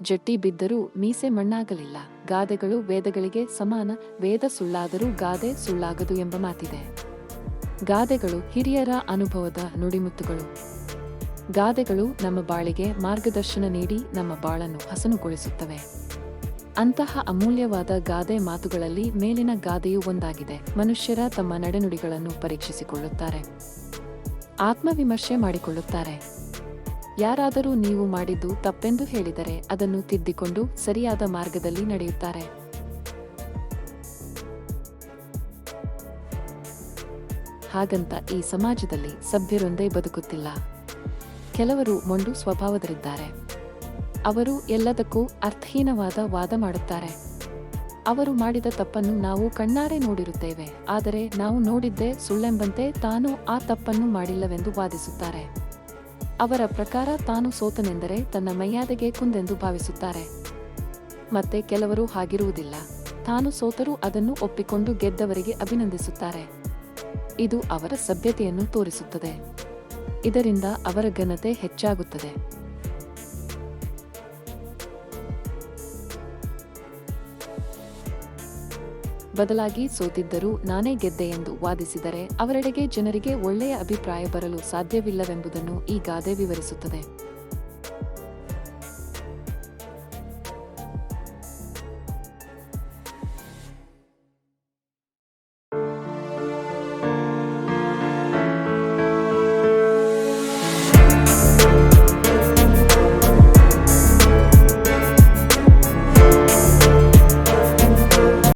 ಜಟ್ಟಿ ಬಿದ್ದರೂ ಮೀಸೆ ಮಣ್ಣಾಗಲಿಲ್ಲ. ಗಾದೆಗಳು ವೇದಗಳಿಗೆ ಸಮಾನ. ವೇದ ಸುಳ್ಳಾದರೂ ಗಾದೆ ಸುಳ್ಳಾಗದು ಎಂಬ ಮಾತಿದೆ. ಗಾದೆಗಳು ಹಿರಿಯರ ಅನುಭವದ ನುಡಿಮುತ್ತುಗಳು. ಗಾದೆಗಳು ನಮ್ಮ ಬಾಳಿಗೆ ಮಾರ್ಗದರ್ಶನ ನೀಡಿ ನಮ್ಮ ಬಾಳನ್ನು ಹಸನುಗೊಳಿಸುತ್ತವೆ. ಅಂತಹ ಅಮೂಲ್ಯವಾದ ಗಾದೆ ಮಾತುಗಳಲ್ಲಿ ಮೇಲಿನ ಗಾದೆಯೂ ಒಂದಾಗಿದೆ. ಮನುಷ್ಯರ ತಮ್ಮ ನಡೆನುಡಿಗಳನ್ನು ಪರೀಕ್ಷಿಸಿಕೊಳ್ಳುತ್ತಾರೆ, ಆತ್ಮವಿಮರ್ಶೆ ಮಾಡಿಕೊಳ್ಳುತ್ತಾರೆ. ಯಾರಾದರೂ ನೀವು ಮಾಡಿದ್ದು ತಪ್ಪೆಂದು ಹೇಳಿದರೆ ಅದನ್ನು ತಿದ್ದಿಕೊಂಡು ಸರಿಯಾದ ಮಾರ್ಗದಲ್ಲಿ ನಡೆಯುತ್ತಾರೆ. ಹಾಗಂತ ಈ ಸಮಾಜದಲ್ಲಿ ಸಭ್ಯರೊಂದೇ ಬದುಕುತ್ತಿಲ್ಲ. ಕೆಲವರು ಮೊಂಡು ಸ್ವಭಾವದರಿದ್ದಾರೆ. ಅವರು ಎಲ್ಲದಕ್ಕೂ ಅರ್ಥಹೀನವಾದ ವಾದ ಮಾಡುತ್ತಾರೆ. ಅವರು ಮಾಡಿದ ತಪ್ಪನ್ನು ನಾವು ಕಣ್ಣಾರೆ ನೋಡಿರುತ್ತೇವೆ, ಆದರೆ ನಾವು ನೋಡಿದ್ದೇ ಸುಳ್ಳೆಂಬಂತೆ ತಾನು ಆ ತಪ್ಪನ್ನು ಮಾಡಿಲ್ಲವೆಂದು ವಾದಿಸುತ್ತಾರೆ. ಅವರ ಪ್ರಕಾರ ತಾನು ಸೋತನೆಂದರೆ ತನ್ನ ಮರ್ಯಾದೆಗೆ ಕುಂದೆಂದು ಭಾವಿಸುತ್ತಾರೆ. ಮತ್ತೆ ಕೆಲವರು ಹಾಗಿರುವುದಿಲ್ಲ. ತಾನು ಸೋತರೂ ಅದನ್ನು ಒಪ್ಪಿಕೊಂಡು ಗೆದ್ದವರಿಗೆ ಅಭಿನಂದಿಸುತ್ತಾರೆ. ಇದು ಅವರ ಸಭ್ಯತೆಯನ್ನು ತೋರಿಸುತ್ತದೆ. ಇದರಿಂದ ಅವರ ಘನತೆ ಹೆಚ್ಚಾಗುತ್ತದೆ. ಬದಲಾಗಿ ಸೋತಿದ್ದರೂ ನಾನೇ ಗೆದ್ದೆ ಎಂದು ವಾದಿಸಿದರೆ ಅವರೆಡೆಗೆ ಜನರಿಗೆ ಒಳ್ಳೆಯ ಅಭಿಪ್ರಾಯ ಬರಲು ಸಾಧ್ಯವಿಲ್ಲವೆಂಬುದನ್ನು ಈ ಗಾದೆ ವಿವರಿಸುತ್ತದೆ.